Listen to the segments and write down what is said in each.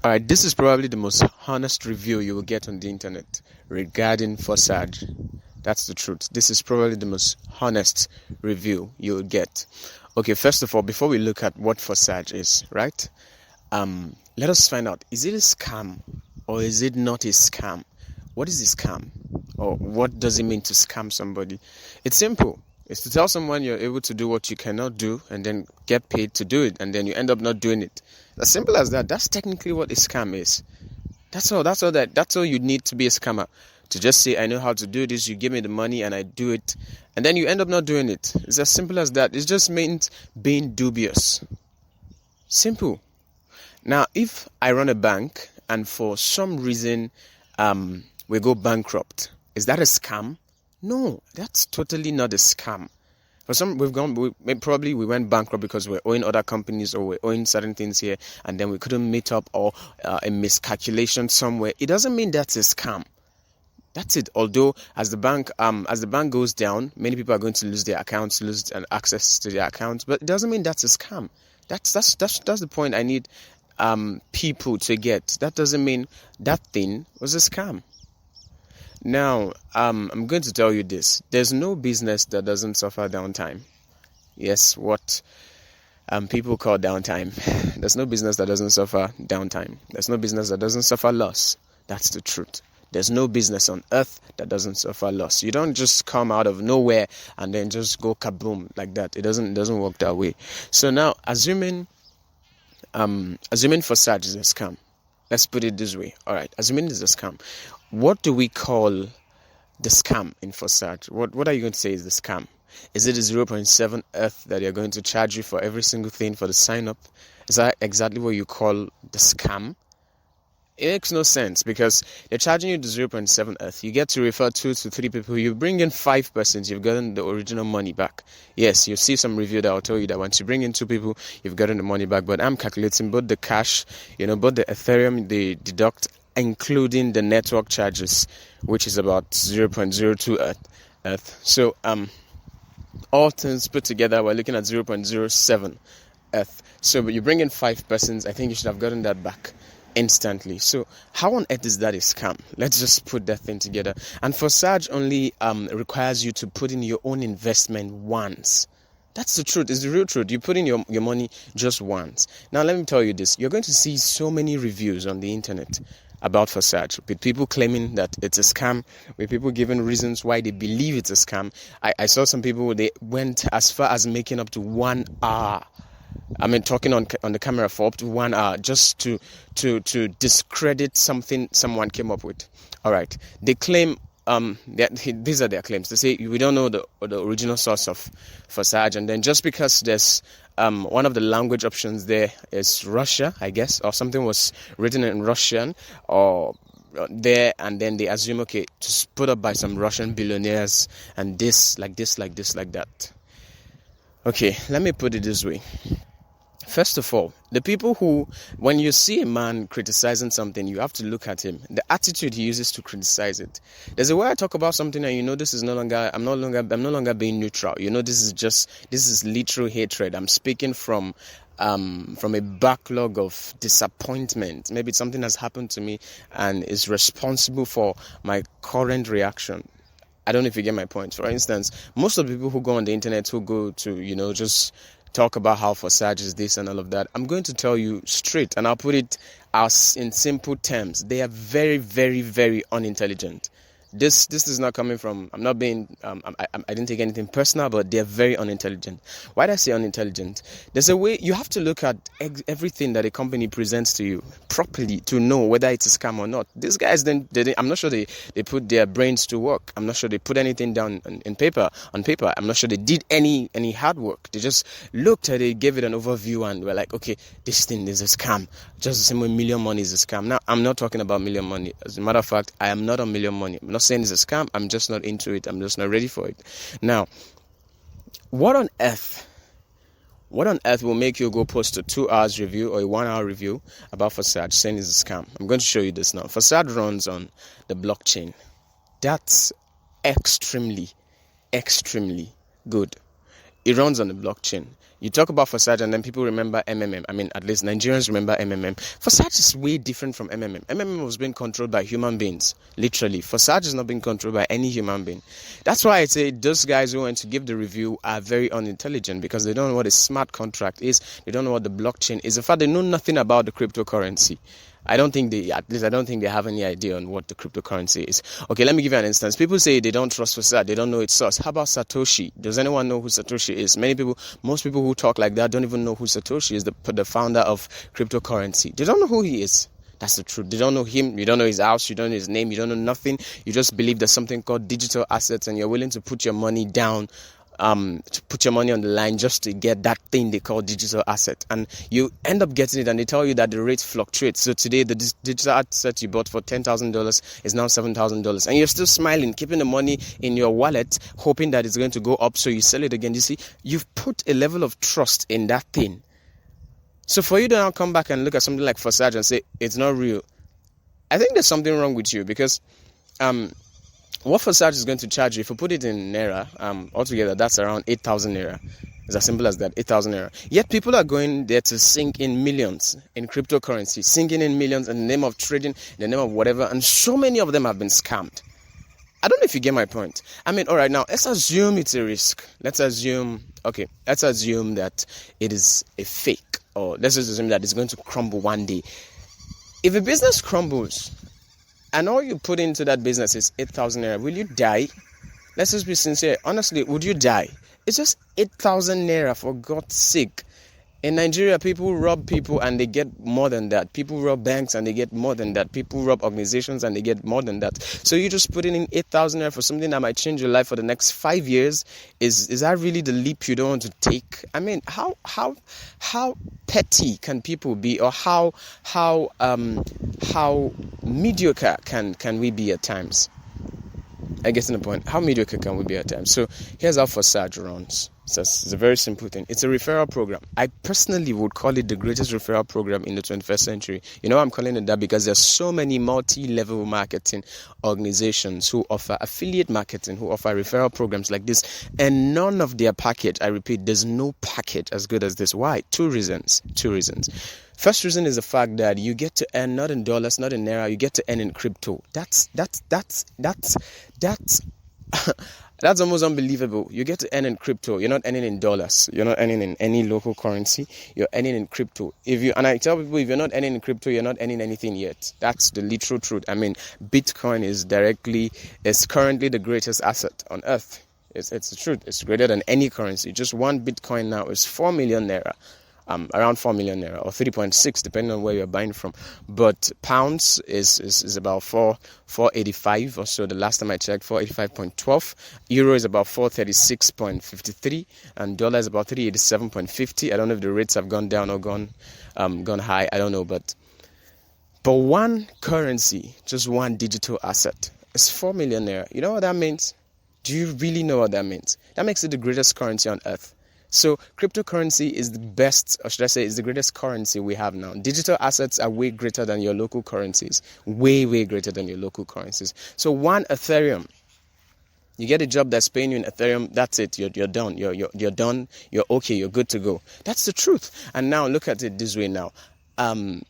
All right, this is probably the most honest review you will get on the internet regarding Forsage. That's the truth. This is probably the most honest review you will get. Okay, first of all, before we look at what Forsage is, right? Let us find out, is it a scam or is it not a scam? What is a scam? Or what does it mean to scam somebody? It's simple. It's to tell someone you're able to do what you cannot do and then get paid to do it, and then you end up not doing it. As simple as that. That's technically what a scam is. That's all you need to be a scammer. To just say, I know how to do this, you give me the money and I do it, and then you end up not doing it. It's as simple as that. It just means being dubious. Simple. Now, if I run a bank and for some reason we go bankrupt, is that a scam? No, that's totally not a scam. For some, we went bankrupt because we're owing other companies or we're owing certain things here, and then we couldn't meet up, or a miscalculation somewhere. It doesn't mean that's a scam. That's it. Although as the bank goes down, many people are going to lose their accounts, lose access to their accounts. But it doesn't mean that's a scam. That's the point I need people to get. That doesn't mean that thing was a scam. Now, I'm going to tell you this. There's no business that doesn't suffer downtime. Yes, what people call downtime. There's no business that doesn't suffer downtime. There's no business that doesn't suffer loss. That's the truth. There's no business on earth that doesn't suffer loss. You don't just come out of nowhere and then just go kaboom like that. It doesn't work that way. So now, assuming Forsage is a scam. Let's put it this way. All right, assuming it's a scam. What do we call the scam in Forsage? What are you going to say is the scam? Is it the 0.7 ETH that you're going to charge you for every single thing for the sign up? Is that exactly what you call the scam? It makes no sense because they're charging you the 0.7 ETH. You get to refer 2 to 3 people. You bring in 5 persons, you've gotten the original money back. Yes, you'll see some review that will tell you that once you bring in 2 people, you've gotten the money back. But I'm calculating both the cash, both the Ethereum they deduct, including the network charges, which is about 0.02 ETH. So all things put together, we're looking at 0.07 ETH. So but you bring in 5 persons, I think you should have gotten that back instantly. So how on earth is that a scam? Let's just put that thing together. And Forsage only requires you to put in your own investment once. That's the truth. It's the real truth. You put in your money just once. Now let me tell you this. You're going to see so many reviews on the internet about Forsage, with people claiming that it's a scam, with people giving reasons why they believe it's a scam. I saw some people, they went as far as making up to 1 hour. Talking on the camera for up to 1 hour just to discredit something someone came up with. All right, they claim these are their claims. They say we don't know the original source of Forsage, and then just because there's one of the language options there is Russia, I guess, or something was written in Russian or there, and then they assume, okay, just put up by some Russian billionaires and this, like that. Okay, let me put it this way. First of all, the people who, when you see a man criticizing something, you have to look at him, the attitude he uses to criticize it. There's a way I talk about something and this is I'm no longer being neutral. This is literal hatred. I'm speaking from a backlog of disappointment. Maybe something has happened to me and is responsible for my current reaction. I don't know if you get my point. For instance, most of the people who go on the internet, who go to, just talk about how Forsage is this and all of that, I'm going to tell you straight, and I'll put it as in simple terms. They are very, very, very unintelligent. This is not coming from, I'm not being, I didn't take anything personal, but they're very unintelligent. Why do I say unintelligent? There's a way, you have to look at everything that a company presents to you properly to know whether it's a scam or not. These guys, I'm not sure they put their brains to work. I'm not sure they put anything down on paper. I'm not sure they did any hard work. They just looked at it, gave it an overview, and were like, okay, this thing is a scam. Just the same way Million Money is a scam. Now, I'm not talking about Million Money. As a matter of fact, I am not on Million Money. I'm not saying it's a scam. I'm just not into it. I'm just not ready for it. Now, what on earth will make you go post a 2 hours review or a 1 hour review about Forsage saying it's a scam? I'm going to show you this now. Forsage runs on the blockchain. That's extremely, extremely good. It runs on the blockchain. You talk about Forsage and then people remember MMM. I mean, at least Nigerians remember MMM. Forsage is way different from MMM. MMM was being controlled by human beings, literally. Forsage is not being controlled by any human being. That's why I say those guys who went to give the review are very unintelligent, because they don't know what a smart contract is. They don't know what the blockchain is. In fact, they know nothing about the cryptocurrency. I don't think they have any idea on what the cryptocurrency is. Okay, let me give you an instance. People say they don't trust Forsage, they don't know its source. How about Satoshi? Does anyone know who Satoshi is? Most people who talk like that don't even know who Satoshi is, the founder of cryptocurrency. They don't know who he is. That's the truth. They don't know him. You don't know his house. You don't know his name. You don't know nothing. You just believe there's something called digital assets, and you're willing to put your money down, to put your money on the line just to get that thing they call digital asset, and you end up getting it, and they tell you that the rate fluctuates. So today the digital asset you bought for $10,000 is now $7,000, and you're still smiling, keeping the money in your wallet, hoping that it's going to go up, so you sell it again. You see, you've put a level of trust in that thing. So for you to now come back and look at something like Forsage and say it's not real, I think there's something wrong with you, because what Forsage is going to charge you, if you put it in Naira, altogether, that's around 8,000 Naira. It's as simple as that, 8,000 Naira. Yet people are going there to sink in millions in cryptocurrency, sinking in millions in the name of trading, in the name of whatever, and so many of them have been scammed. I don't know if you get my point. I mean, all right, now, let's assume it's a risk. Let's assume that it is a fake, or let's just assume that it's going to crumble one day. If a business crumbles, and all you put into that business is 8,000 Naira, will you die? Let's just be sincere. Honestly, would you die? It's just 8,000 Naira, for God's sake. In Nigeria, people rob people and they get more than that. People rob banks and they get more than that. People rob organizations and they get more than that. So you just put in 8,000 Naira for something that might change your life for the next 5 years. Is that really the leap you don't want to take? I mean, how petty can people be, or how mediocre can we be at times? I guess in the point, how mediocre can we be at times? So here's how Forsage runs. It's a very simple thing. It's a referral program. I personally would call it the greatest referral program in the 21st century. You know, I'm calling it that because there's so many multi-level marketing organizations who offer affiliate marketing, who offer referral programs like this, and none of their package, I repeat, there's no package as good as this. Why? Two reasons. First reason is the fact that you get to earn not in dollars, not in Naira, you get to earn in crypto. That's that's almost unbelievable. You get to earn in crypto. You're not earning in dollars. You're not earning in any local currency. You're earning in crypto. And I tell people, if you're not earning in crypto, you're not earning anything yet. That's the literal truth. I mean, Bitcoin is currently the greatest asset on earth. It's the truth. It's greater than any currency. Just one Bitcoin now is 4 million Naira. Around 4 million Naira, or 3.6, depending on where you're buying from. But pounds is about 485 or so. The last time I checked, 485.12. Euro is about 436.53, and dollar is about 387.50. I don't know if the rates have gone down or gone high. I don't know, but one currency, just one digital asset, is 4 million Naira. You know what that means? Do you really know what that means? That makes it the greatest currency on earth. So cryptocurrency is the best, or should I say, is the greatest currency we have now. Digital assets are way greater than your local currencies. Way greater than your local currencies. So one Ethereum, you get a job that's paying you in Ethereum, that's it. You're done. You're done. You're okay. You're good to go. That's the truth. And now look at it this way now. The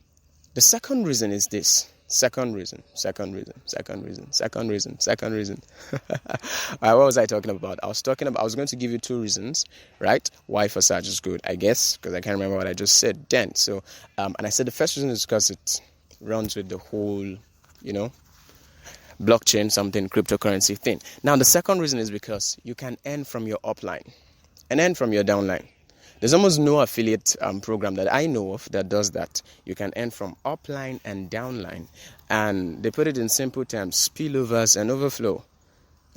second reason is this. Second reason. All right, what was I talking about? I was going to give you two reasons, right? Why Forsage is good, I guess, because I can't remember what I just said then. So, and I said the first reason is because it runs with the whole, blockchain, something, cryptocurrency thing. Now, the second reason is because you can earn from your upline and earn from your downline. There's almost no affiliate program that I know of that does that. You can earn from upline and downline. And they put it in simple terms, spillovers and overflow.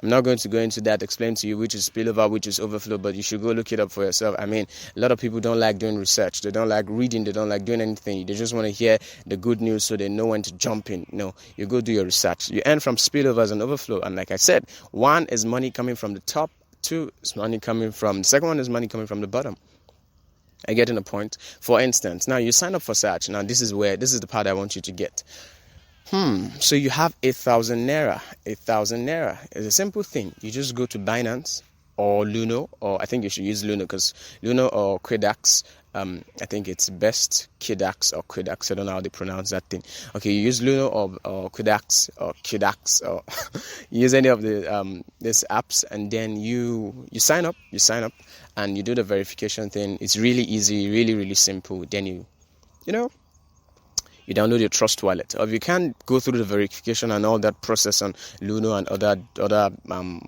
I'm not going to go into that, explain to you which is spillover, which is overflow, but you should go look it up for yourself. I mean, a lot of people don't like doing research. They don't like reading. They don't like doing anything. They just want to hear the good news so they know when to jump in. No, you go do your research. You earn from spillovers and overflow. And like I said, one is money coming from the top. Two is money coming from, the second one is money coming from the bottom. I get in a point. For instance, now you sign up for Forsage. Now this is the part I want you to get. So you have 8,000 Naira. 8,000 Naira is a simple thing. You just go to Binance, or Luno, or I think you should use Luno, because Luno or Quidax, I think it's best Quidax or Quidax. I don't know how they pronounce that thing. Okay, you use Luno or Quidax or Quidax, or you use any of the these apps, and then you sign up, and you do the verification thing. It's really easy, really simple. Then you download your Trust Wallet. Or if you can't go through the verification and all that process on Luno and other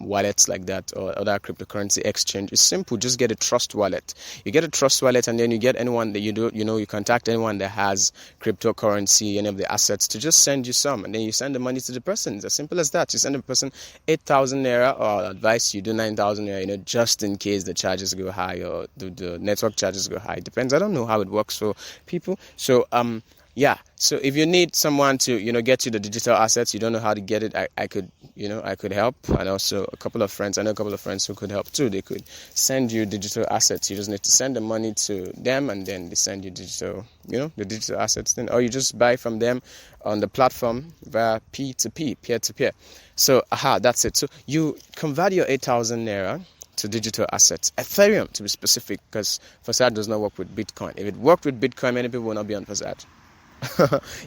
wallets like that, or other cryptocurrency exchange, it's simple. Just get a Trust Wallet. You get a Trust Wallet, and then you get anyone that you contact anyone that has cryptocurrency, any of the assets, to just send you some, and then you send the money to the person. It's as simple as that. You send the person 8,000 naira, or I'll advise you do 9,000 naira, just in case the charges go high or the network charges go high. Depends. I don't know how it works for people. So yeah, so if you need someone to, get you the digital assets, you don't know how to get it, I could help. And also I know a couple of friends who could help too. They could send you digital assets. You just need to send the money to them, and then they send you digital, the digital assets then, or you just buy from them on the platform via P2P, peer-to-peer. So, that's it. So you convert your 8,000 naira to digital assets. Ethereum, to be specific, because Forsage does not work with Bitcoin. If it worked with Bitcoin, many people will not be on Forsage.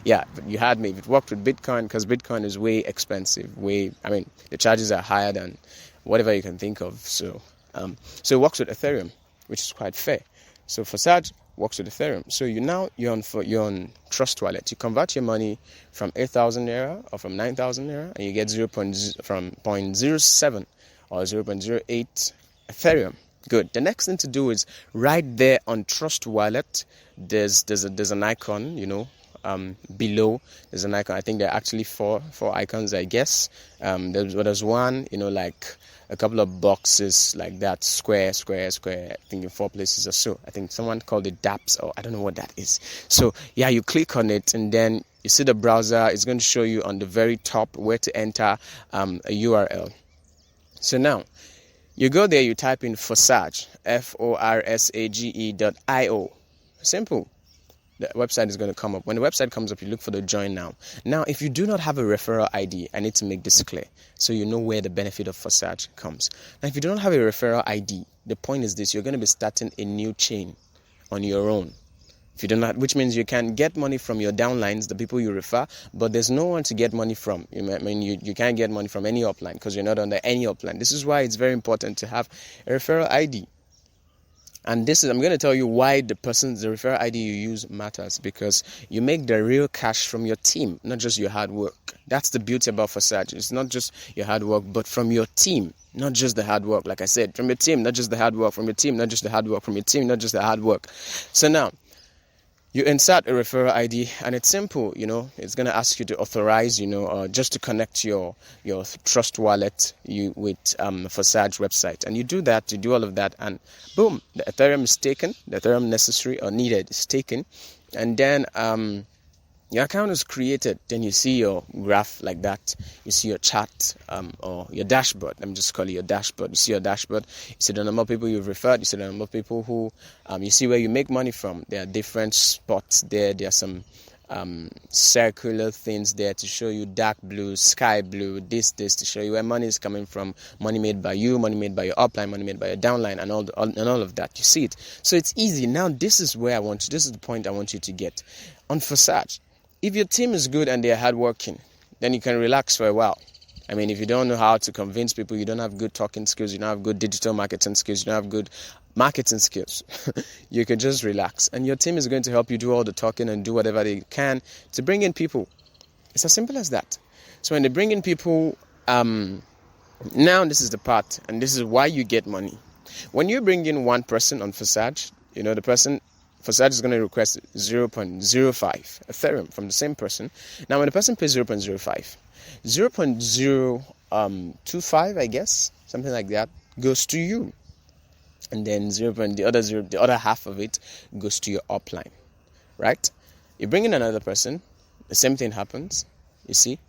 Yeah, but you had me. If it worked with Bitcoin, because Bitcoin is way expensive, the charges are higher than whatever you can think of. So it works with Ethereum, which is quite fair. So Forsage works with Ethereum. So you're on Trust Wallet. You convert your money from 8,000 naira or from 9,000 naira, and you get from 0.07 or 0.08 Ethereum. Good. The next thing to do is right there on Trust Wallet. There's an icon, below. There's an icon. I think there are actually four icons, I guess. There's one, like a couple of boxes like that, square, I think in 4 places or so. I think someone called it DApps, or I don't know what that is. So yeah, you click on it, and then you see the browser. It's going to show you on the very top where to enter a URL. So now you go there, you type in Forsage, Forsage.io. Simple. The website is going to come up. When the website comes up, you look for the join now. Now, if you do not have a referral ID, I need to make this clear so you know where the benefit of Forsage comes. Now, if you do not have a referral ID, the point is this: you're going to be starting a new chain on your own. If you do not, which means you can get money from your downlines, the people you refer, but there's no one to get money from. You can't get money from any upline because you're not under any upline. This is why it's very important to have a referral ID. And I'm going to tell you why the referral ID you use matters, because you make the real cash from your team, not just your hard work. That's the beauty about Forsage. It's not just your hard work, but from your team, not just the hard work. Like I said, from your team, not just the hard work. From your team, not just the hard work. From your team, not just the hard work. So now, you insert a referral ID, and it's simple, it's going to ask you to authorize, just to connect your Trust Wallet with Forsage website. And you do that, you do all of that, and boom, the Ethereum is taken, the Ethereum necessary or needed is taken, and then your account is created. Then you see your graph like that. You see your chart or your dashboard. Let me just call it your dashboard. You see your dashboard. You see the number of people you've referred. You see the number of people who you see where you make money from. There are different spots there. There are some circular things there to show you dark blue, sky blue, this to show you where money is coming from. Money made by you, money made by your upline, money made by your downline, and all of that. You see it. So it's easy. Now this is the point I want you to get on Forsage. If your team is good and they're hardworking, then you can relax for a while. If you don't know how to convince people, you don't have good talking skills, you don't have good digital marketing skills, you don't have good marketing skills, you can just relax. And your team is going to help you do all the talking and do whatever they can to bring in people. It's as simple as that. So when they bring in people, now this is the part, and this is why you get money. When you bring in one person on Forsage, the person, Forsage is going to request 0.05 Ethereum from the same person. Now, when the person pays 0.05, 0.025, I guess, something like that, goes to you. And then the other half of it goes to your upline, right? You bring in another person, the same thing happens, you see.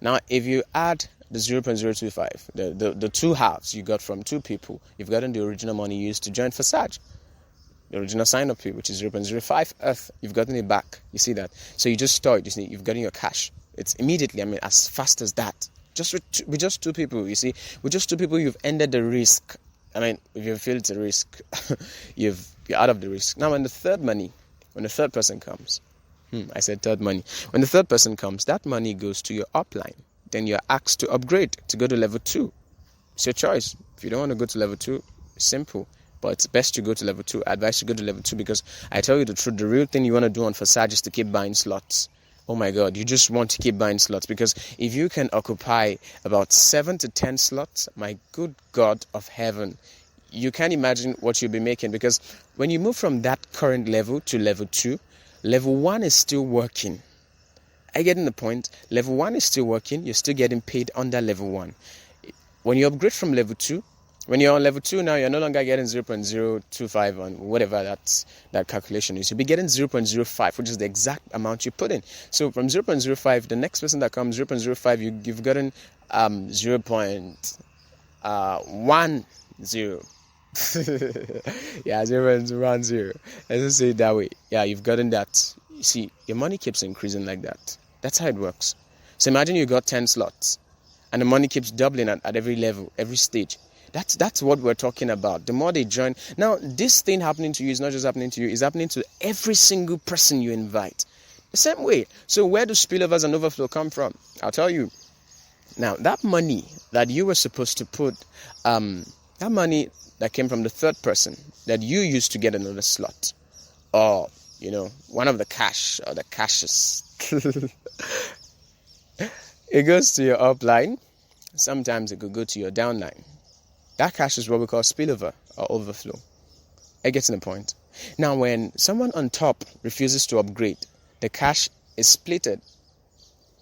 Now, if you add the 0.025, the two halves you got from two people, you've gotten the original money used to join Forsage. The original sign-up fee, which is 0.05 ETH, you've gotten it back. You see that? So you just store it. You've gotten your cash. It's immediately, as fast as that. With just two people, you see. With just two people, you've ended the risk I mean, if you feel it's a risk, you're out of the risk. Now, when the third person comes, I said third money. When the third person comes, that money goes to your upline. Then you're asked to upgrade, to go to level 2. It's your choice. If you don't want to go to level 2, it's simple. But it's best to go to level 2. I advise you to go to level 2 because I tell you the truth, the real thing you want to do on Forsage is to keep buying slots. Oh my God, you just want to keep buying slots, because if you can occupy about 7 to 10 slots, my good God of heaven, you can't imagine what you'll be making. Because when you move from that current level to level 2, level 1 is still working. I get in the point. Level 1 is still working. You're still getting paid under level 1. When you upgrade from level 2, when you're on level 2 now, you're no longer getting 0.025 on whatever that calculation is. You'll be getting 0.05, which is the exact amount you put in. So from 0.05, the next person that comes, 0.05, you've gotten 0.10. Yeah, 0.10. Let's just say it that way. Yeah, you've gotten that. You see, your money keeps increasing like that. That's how it works. So imagine you got 10 slots, and the money keeps doubling at every level, every stage. That's what we're talking about. The more they join. Now, this thing happening to you is not just happening to you, it's happening to every single person you invite. The same way. So where do spillovers and overflow come from? I'll tell you. Now, that money that you were supposed to put, that money that came from the third person that you used to get another slot, or, one of the cash or the cashes, it goes to your upline. Sometimes it could go to your downline. That cash is what we call spillover or overflow. I get to the point. Now, when someone on top refuses to upgrade, the cash is splitted.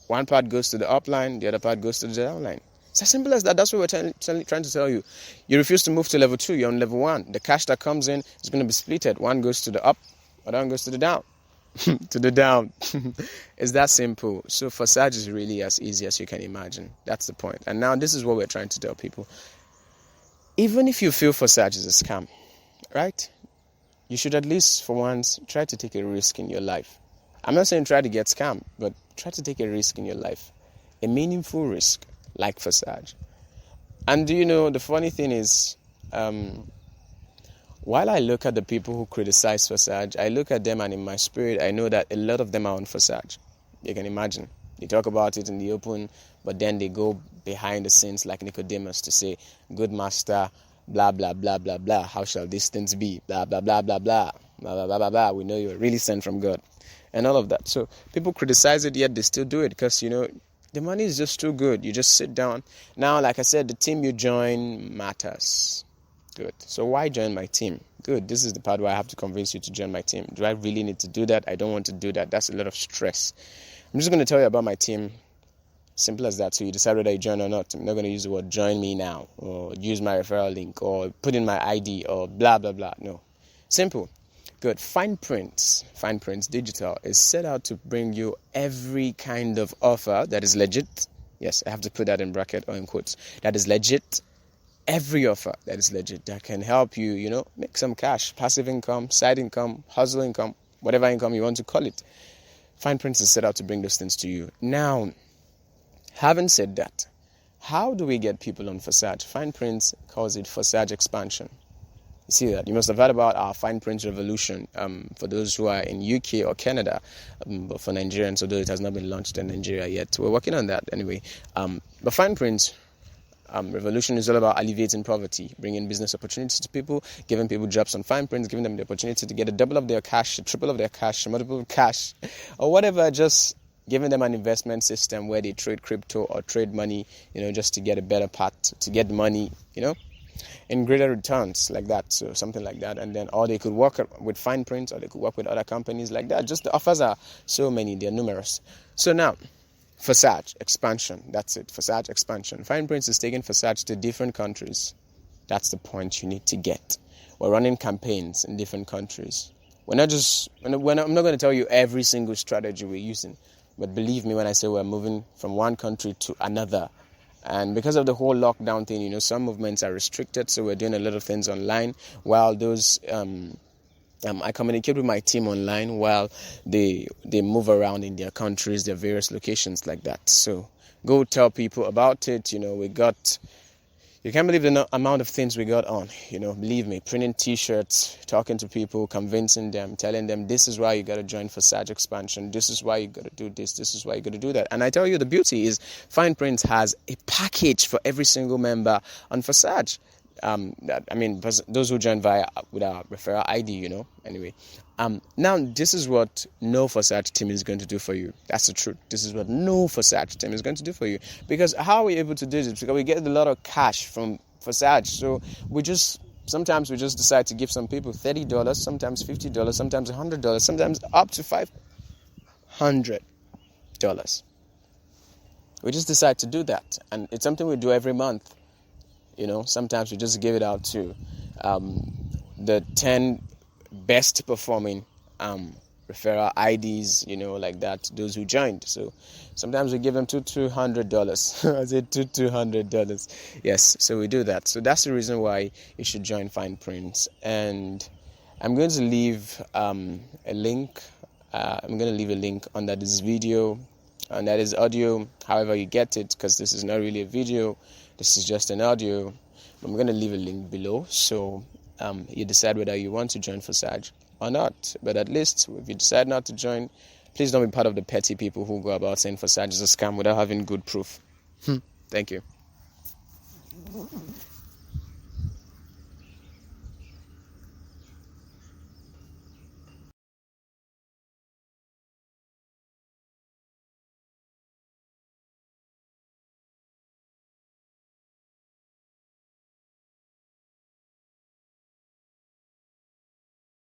One part goes to the upline, the other part goes to the downline. It's as simple as that. That's what we're trying to tell you. You refuse to move to level 2, you're on level 1. The cash that comes in is going to be splitted. One goes to the up, other one goes to the down. To the down. It's that simple. So Forsage is really as easy as you can imagine. That's the point. And now this is what we're trying to tell people. Even if you feel Forsage is a scam, right? You should at least, for once, try to take a risk in your life. I'm not saying try to get scammed, but try to take a risk in your life. A meaningful risk, like Forsage. And the funny thing is, while I look at the people who criticize Forsage, I look at them and in my spirit, I know that a lot of them are on Forsage. You can imagine. They talk about it in the open, but then they go behind the scenes like Nicodemus to say, good master, blah, blah, blah, blah, blah. How shall these things be? Blah, blah, blah, blah, blah, blah, blah, blah, blah, blah. We know you're really sent from God. And all of that. So people criticize it, yet they still do it because, the money is just too good. You just sit down. Now, like I said, the team you join matters. Good. So why join my team? Good. This is the part where I have to convince you to join my team. Do I really need to do that? I don't want to do that. That's a lot of stress. I'm just going to tell you about my team. Simple as that. So you decide whether you join or not. I'm not going to use the word join me now or use my referral link or put in my ID or blah, blah, blah. No. Simple. Good. Fine Prints Digital is set out to bring you every kind of offer that is legit. Yes, I have to put that in bracket or in quotes. That is legit. Every offer that is legit that can help you, make some cash, passive income, side income, hustle income, whatever income you want to call it. Fine Prints is set out to bring those things to you. Now, having said that, how do we get people on Forsage? Fine Prints calls it Forsage Expansion. You see that? You must have heard about our Fine Print revolution for those who are in UK or Canada, but for Nigerians, although it has not been launched in Nigeria yet. We're working on that anyway. But Fine Print revolution is all about alleviating poverty, bringing business opportunities to people, giving people jobs on Fine Prints, giving them the opportunity to get a double of their cash, a triple of their cash, a multiple of cash, or whatever, just giving them an investment system where they trade crypto or trade money, just to get a better path, to get money, in greater returns like that. So something like that. And then, or they could work with Fine Prints, or they could work with other companies like that. Just the offers are so many, they're numerous. So now, Forsage Expansion, that's it, Forsage Expansion. Fine Prints is taking Forsage to different countries. That's the point you need to get. We're running campaigns in different countries. I'm not going to tell you every single strategy we're using, but believe me when I say we're moving from one country to another. And because of the whole lockdown thing, some movements are restricted, so we're doing a lot of things online, while those I communicate with my team online while they move around in their countries, their various locations like that. So go tell people about it. We got You can't believe the amount of things we got on, believe me, printing t-shirts, talking to people, convincing them, telling them this is why you got to join Forsage Expansion, this is why you got to do this is why you got to do that. And I tell you, the beauty is Fine Prints has a package for every single member on Forsage. Those who join with our referral ID, anyway. Now, this is what no Forsage team is going to do for you. That's the truth. This is what no Forsage team is going to do for you. Because how are we able to do this? Because we get a lot of cash from Forsage. So sometimes we just decide to give some people $30, sometimes $50, sometimes $100, sometimes up to $500. We just decide to do that. And it's something we do every month. Sometimes we just give it out to the 10 best performing referral IDs, like that, those who joined. So sometimes we give them $200. I said $200. Yes, so we do that. So that's the reason why you should join Fine Prints. And I'm going to leave a link. I'm going to leave a link under this video, and that is audio, however you get it, because this is not really a video. This is just an audio. I'm going to leave a link below, so you decide whether you want to join Forsage or not. But at least if you decide not to join, please don't be part of the petty people who go about saying Forsage is a scam without having good proof. Thank you.